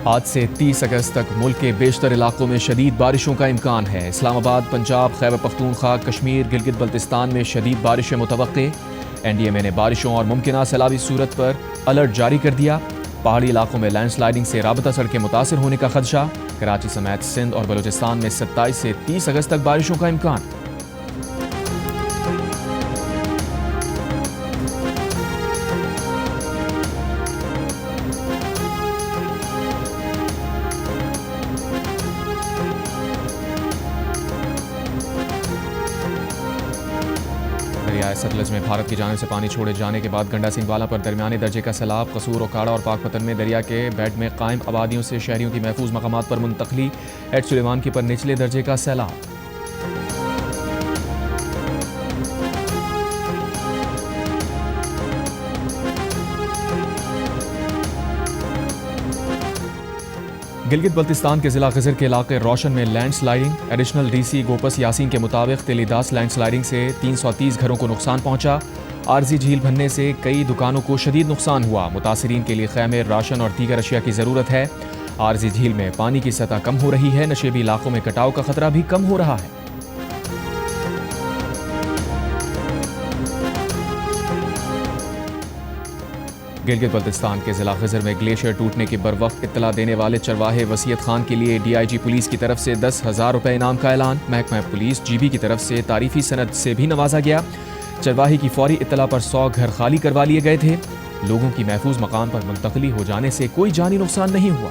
आज से 30 अगस्त तक मुल्क के बेशतर इलाकों में शदीद बारिशों का इम्कान है। इस्लामाबाद, पंजाब, खैबर पख्तूनख्वा, कश्मीर, गिलगित बल्तिस्तान में शदीद बारिशें मुतवक्के। NDMA ने बारिशों और मुमकिना सैलाबी सूरत पर अलर्ट जारी कर दिया। पहाड़ी इलाकों में लैंडस्लाइडिंग से राबता सड़कें मुतासर होने का खदशा। कराची समेत सिंध और बलूचिस्तान में 27 से 30 अगस्त तक बारिशों का इम्कान। दरियाए सतलज में भारत की जानिब से पानी छोड़े जाने के बाद गंडा सिंहवाला पर दरमियाने दर्जे का सैलाब। कसूर, ओकाड़ा और पाकपतन में दरिया के बेड में कायम आबादियों से शहरियों की महफूज मकामात पर मुंतकली। एड सुलेमान की पर निचले दर्जे का सैलाब। गिलगित बल्तिस्तान के जिला खिजर के इलाके रोशन में लैंडस्लाइडिंग। एडिशनल DC गोपस यासीन के मुताबिक तिलीदास लैंडस्लाइडिंग से 330 घरों को नुकसान पहुंचा। आरजी झील बनने से कई दुकानों को शदीद नुकसान हुआ। मुतासरीन के लिए खैमे, राशन और दीगर अशिया की जरूरत है। आरजी झील में पानी की सतह कम हो रही है। नशेबी इलाकों में कटाव का खतरा भी कम हो रहा है। गिलगित बल्तिस्तान के जिला खिजर में ग्लेशियर टूटने की बरवक्त इत्तला देने वाले चरवाहे वसीयत खान के लिए DIG पुलिस की तरफ से 10,000 रुपये इनाम का ऐलान। महकमा पुलिस GB की तरफ से तारीफी सनद से भी नवाजा गया। चरवाहे की फौरी इत्तला पर 100 घर खाली करवा लिए गए थे। लोगों की महफूज मकाम पर मुंतकली हो जाने से कोई जानी नुकसान नहीं हुआ।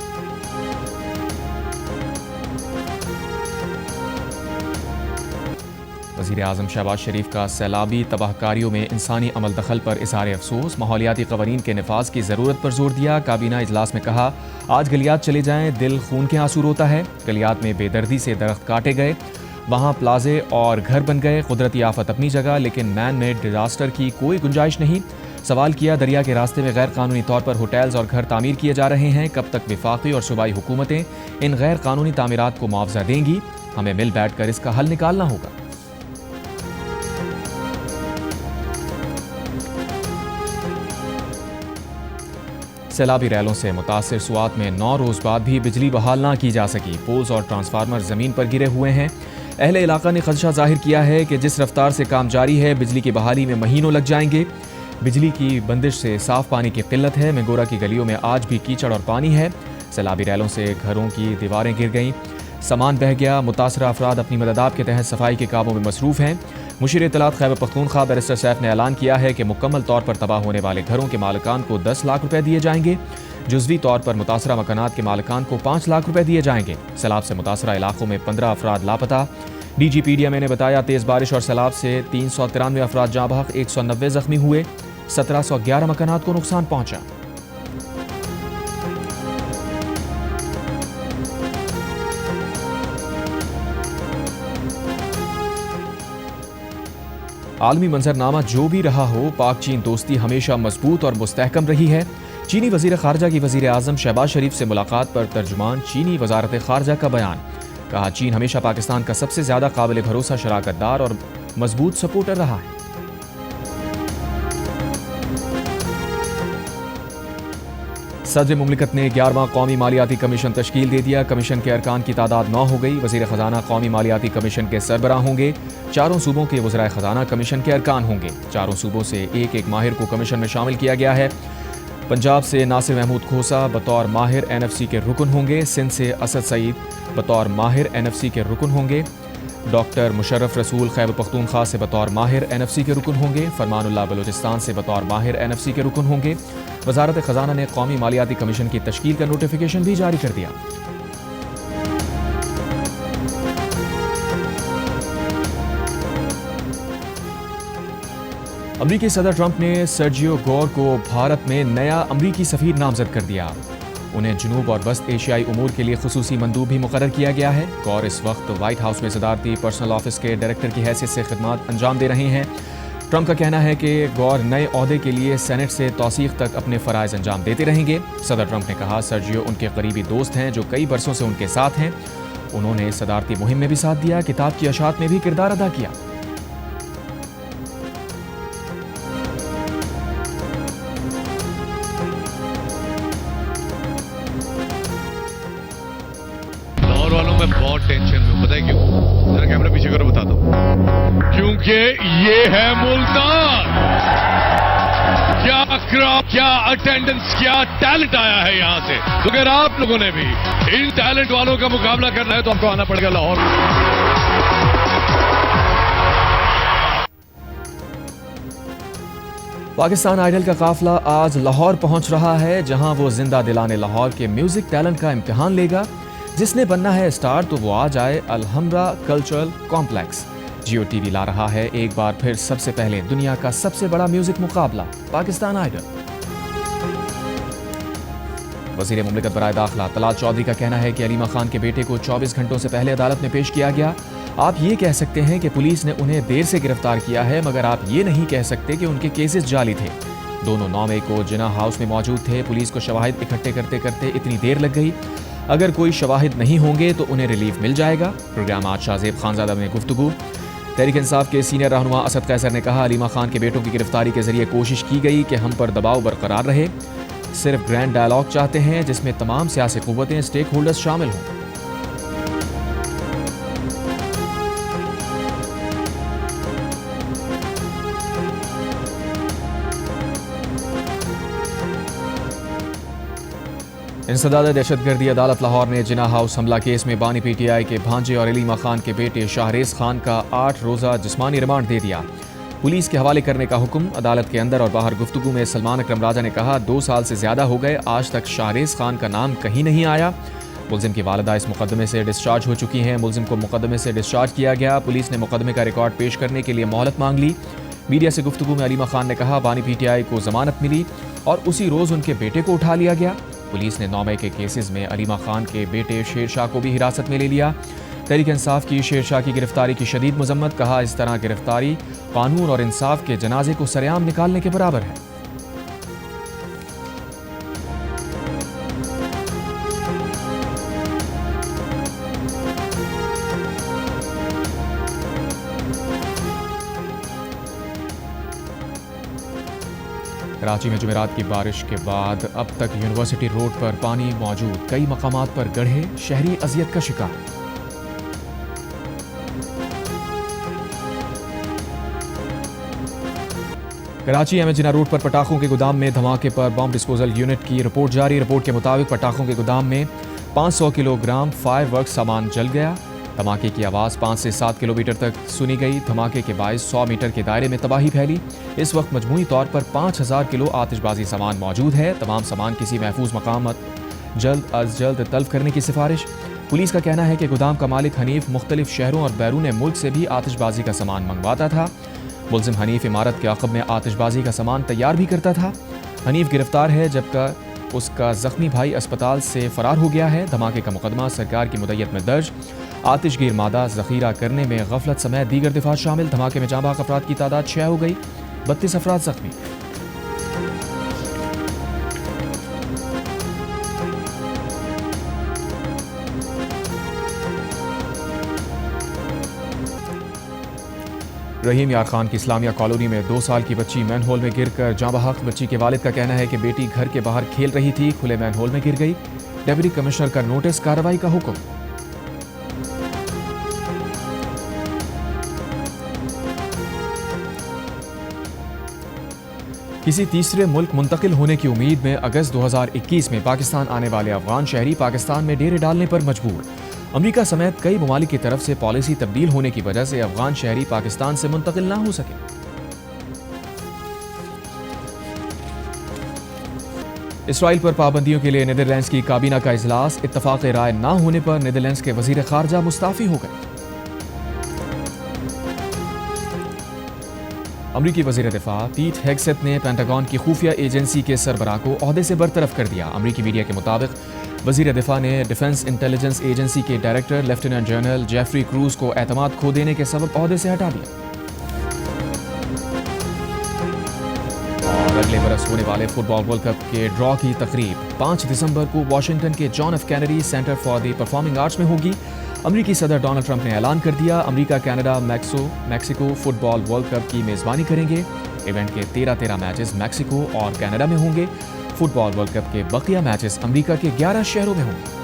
वज़ीर-ए-आज़म शहबाज शरीफ का सैलाबी तबाहकारियों में इंसानी अमल दखल पर इज़हार अफसोस। माहौलियाती क़वानीन के नफाज की ज़रूरत पर जोर दिया। काबीना इजलास में कहा, आज गलियात चले जाएं, दिल खून के आंसू रोता है। गलियात में बेदर्दी से दरख्त काटे गए, वहाँ प्लाजे और घर बन गए। कुदरती आफत अपनी जगह, लेकिन मैन मेड डिजास्टर की कोई गुंजाइश नहीं। सवाल किया, दरिया के रास्ते में गैर कानूनी तौर पर होटल्स और घर तामीर किए जा रहे हैं। कब तक वफाकी और सूबाई हुकूमतें इन गैर कानूनी तामीरात को मुआवजा देंगी? हमें मिल बैठ कर इसका हल निकालना होगा। सैलाबी रैलों से मुतासिर सुआत में 9 रोज बाद भी बिजली बहाल ना की जा सकी। पोल्स और ट्रांसफार्मर जमीन पर गिरे हुए हैं। अहले इलाका ने खदशा जाहिर किया है कि जिस रफ्तार से काम जारी है, बिजली की बहाली में महीनों लग जाएंगे। बिजली की बंदिश से साफ पानी की किल्लत है। मेंगोरा की गलियों में आज भी कीचड़ और पानी है। सैलाबी रैलों से घरों की दीवारें गिर गईं, सामान बह गया। मुतासरा अफराद अपनी मददात के तहत सफाई के कामों में मसरूफ हैं। मुशीर इत्तलात खैबर पख्तूनख्वा बैरिस्टर सैफ ने ऐलान किया है कि मुकम्मल तौर पर तबाह होने वाले घरों के मालिकान को 10 लाख रुपए दिए जाएंगे। जुज़वी तौर पर मुतासरा मकानात के मालिकान को 5 लाख रुपए दिए जाएंगे। सैलाब से मुतासरा इलाकों में 15 अफराद लापता। DGPDMA ने बताया, तेज बारिश और सैलाब से 393 अफराद जाँ बहक, 190 जख्मी हुए। 1711 मकानात को नुकसान पहुंचा। आलमी मंजरनामा जो भी रहा हो, पाक चीन दोस्ती हमेशा मजबूत और मुस्तहकम रही है। चीनी वजीर खारजा की वजीर-ए-आज़म शहबाज शरीफ से मुलाकात पर तर्जुमान चीनी वजारत खारजा का बयान। कहा, चीन हमेशा पाकिस्तान का सबसे ज्यादा काबिल भरोसा शराकतदार और मजबूत सपोर्टर रहा है। सदर मुमलिकत ने 11वां कौमी मालियाती कमीशन तश्कील दे दिया। कमीशन के अरकान की तादाद 9 हो गई। वजीर खजाना कौमी मालियाती कमीशन के सरबराह होंगे। चारों सूबों के वज़राए खजाना कमीशन के अरकान होंगे। चारों सूबों से एक एक माहिर को कमीशन में शामिल किया गया है। पंजाब से नासिर महमूद खोसा बतौर माहिर NFC के रुकन होंगे। सिंध से असद सईद बतौर माहिर NFC के रुकन होंगे। डॉक्टर मुशर्रफ रसूल खैबर पख्तूनख्वा से बतौर माहिर NFC के रुकन होंगे। फरमानुल्लाह बलूचिस्तान से बतौर माहिर NFC के रुकन होंगे। वजारत खजाना ने कौमी मालियाती कमीशन की तश्कील का नोटिफिकेशन भी जारी कर दिया। अमरीकी सदर ट्रंप ने सर्जियो गोर को भारत में नया अमरीकी सफीर नामजद कर दिया। उन्हें जनूब और वस्त एशियाई उमूर के लिए खुसूसी मंदूब भी मुकर्रर किया गया है। गौर इस वक्त व्हाइट हाउस में सदारती पर्सनल ऑफिस के डायरेक्टर की हैसियत से खिदमत अंजाम दे रहे हैं। ट्रंप का कहना है कि गौर नए ओहदे के लिए सेनेट से तौसीक तक अपने फ़राइज़ अंजाम देते रहेंगे। सदर ट्रंप ने कहा, सर्जियो उनके करीबी दोस्त हैं जो कई बरसों से उनके साथ हैं। उन्होंने सदारती मुहिम में भी साथ दिया, किताब की अशात में भी किरदार अदा किया। बहुत टेंशन में हूं, पता है क्यों? जरा कैमरा पीछे करो, बताता हूं। क्योंकि ये है मुल्तान। क्या क्राउड, क्या अटेंडेंस, क्या टैलेंट आया है यहां से। तो अगर आप लोगों ने भी इन टैलेंट वालों का मुकाबला करना है तो आपको आना पड़ेगा लाहौर। पाकिस्तान आइडल का काफिला आज लाहौर पहुंच रहा है, जहां वो जिंदा दिलाने लाहौर के म्यूजिक टैलेंट का इम्तिहान लेगा। जिसने बनना है स्टार तो वो आ जाए अलहम्रा कल्चरल कॉम्प्लेक्स। जियो टीवी ला रहा है एक बार फिर सबसे पहले दुनिया का सबसे बड़ा म्यूजिक मुकाबला, पाकिस्तान आइडल। वजीर मुमलिकत बराए दाखिला तलात चौधरी का कहना है कि अलीमा खान के बेटे को 24 घंटों से पहले अदालत में पेश किया गया। आप ये कह सकते हैं कि पुलिस ने उन्हें देर से गिरफ्तार किया है, मगर आप ये नहीं कह सकते कि उनके केसेस जाली थे। दोनों 9 मई को जिना हाउस में मौजूद थे। पुलिस को शवाहिद इकट्ठे करते करते इतनी देर लग गई। अगर कोई शवाहिद नहीं होंगे तो उन्हें रिलीफ मिल जाएगा। प्रोग्राम आज शाहजेब खानजादा में गुफ्तगू। तहरीक इंसाफ के सीनियर रहनुमा असद कैसर ने कहा, अलीमा खान के बेटों की गिरफ्तारी के जरिए कोशिश की गई कि हम पर दबाव बरकरार रहे। सिर्फ ग्रैंड डायलॉग चाहते हैं जिसमें तमाम सियासी कुव्वतें, स्टेक होल्डर्स शामिल हों। इंसदाद दहशतगर्दी अदालत लाहौर ने जिना हाउस हमला केस में बानी पीटीआई के भांजे और अलीमा खान के बेटे शाहरेज खान का 8 रोज़ा जिस्मानी रिमांड दे दिया। पुलिस के हवाले करने का हुक्म। अदालत के अंदर और बाहर गुफ्तगू में सलमान अकरम राजा ने कहा, 2 साल से ज्यादा हो गए, आज तक शाहरेज खान का नाम कहीं नहीं आया। मुलजिम की वालिदा इस मुकदमे से डिस्चार्ज हो चुकी हैं। मुलजिम को मुकदमे से डिस्चार्ज किया गया। पुलिस ने मुकदमे का रिकॉर्ड पेश करने के लिए मोहलत मांग ली। मीडिया से गुफ्तगू में अलीमा खान ने कहा, बानी पीटीआई को जमानत मिली और उसी रोज उनके बेटे को उठा लिया गया। पुलिस ने 9 मई के केसेस में अलीमा खान के बेटे शेरशाह को भी हिरासत में ले लिया। तहरीक इंसाफ की शेरशाह की गिरफ्तारी की शदीद मजम्मत। कहा, इस तरह गिरफ्तारी कानून और इंसाफ के जनाजे को सरेआम निकालने के बराबर है। कराची में जुमेरात की बारिश के बाद अब तक यूनिवर्सिटी रोड पर पानी मौजूद, कई मकामात पर गड्ढे, शहरी अजियत का शिकार। कराची एमजिना रोड पर पटाखों के गोदाम में धमाके पर बम डिस्पोजल यूनिट की रिपोर्ट जारी। रिपोर्ट के मुताबिक पटाखों के गोदाम में 500 किलोग्राम फायरवर्क सामान जल गया। धमाके की आवाज़ 5 से 7 किलोमीटर तक सुनी गई। धमाके के बायस 100 मीटर के दायरे में तबाही फैली। इस वक्त मजमूई तौर पर 5000 किलो आतिशबाजी सामान मौजूद है। तमाम सामान किसी महफूज मकाम जल्द अज जल्द तल्फ करने की सिफारिश। पुलिस का कहना है कि गोदाम का मालिक हनीफ मुख्तलिफ शहरों और बैरून मुल्क से भी आतिशबाजी का सामान मंगवाता था। मुलजिम हनीफ इमारत के अक़ब में आतिशबाजी का सामान तैयार भी करता था। हनीफ गिरफ्तार है, जबकि उसका जख्मी भाई अस्पताल से फरार हो गया है। धमाके का मुकदमा सरकार की मुद्दत में दर्ज। आतिशगीर मादा जखीरा करने में गफलत समेत दीगर दिफात शामिल। धमाके में जाँ बहक अफराद की तादाद 6 हो गई, 32 अफराद जख्मी। रहीम यार खान की इस्लामिया कॉलोनी में 2 साल की बच्ची मैनहोल में गिरकर जाँ बहक। बच्ची के वालिद का कहना है कि बेटी घर के बाहर खेल रही थी, खुले मैनहोल में गिर गई। डिप्टी कमिश्नर का नोटिस, कार्रवाई का हुक्म। किसी तीसरे मुल्क मुंतकिल होने की उम्मीद में अगस्त 2021 में पाकिस्तान आने वाले अफगान शहरी पाकिस्तान में डेरे डालने पर मजबूर। अमेरिका समेत कई ममालिक की तरफ से पॉलिसी तब्दील होने की वजह से अफगान शहरी पाकिस्तान से मुंतकिल ना हो सके। इसराइल पर पाबंदियों के लिए नीदरलैंड्स की काबीना का इजलास। इत्तफाक राय ना होने पर नीदरलैंड्स के वजीर खारजा मुस्ताफी हो गए। अमरीकी वजीर दिफा पीट हेग्सेथ ने पेंटागन की खुफिया एजेंसी के सरबराह को ओहदे से बरतरफ कर दिया। अमरीकी मीडिया के मुताबिक वजीर दिफा ने डिफेंस इंटेलिजेंस एजेंसी के director lieutenant general Jeffrey Kruse को एतमाद खो देने के सबब ओहदे से हटा दिया। और अगले बरस होने वाले फुटबॉल वर्ल्ड कप के ड्रॉ की तकरीब 5 दिसंबर को वाशिंगटन के John F Kennedy centre for the performing arts में होगी। अमरीकी सदर डोनाल्ड ट्रंप ने ऐलान कर दिया, अमरीका, Canada, Mexico football world cup की मेजबानी करेंगे। इवेंट के 13 मैचेस मैक्सिको और कनाडा में होंगे। फुटबॉल वर्ल्ड कप के बकिया मैचेस अमरीका के 11 शहरों में होंगे।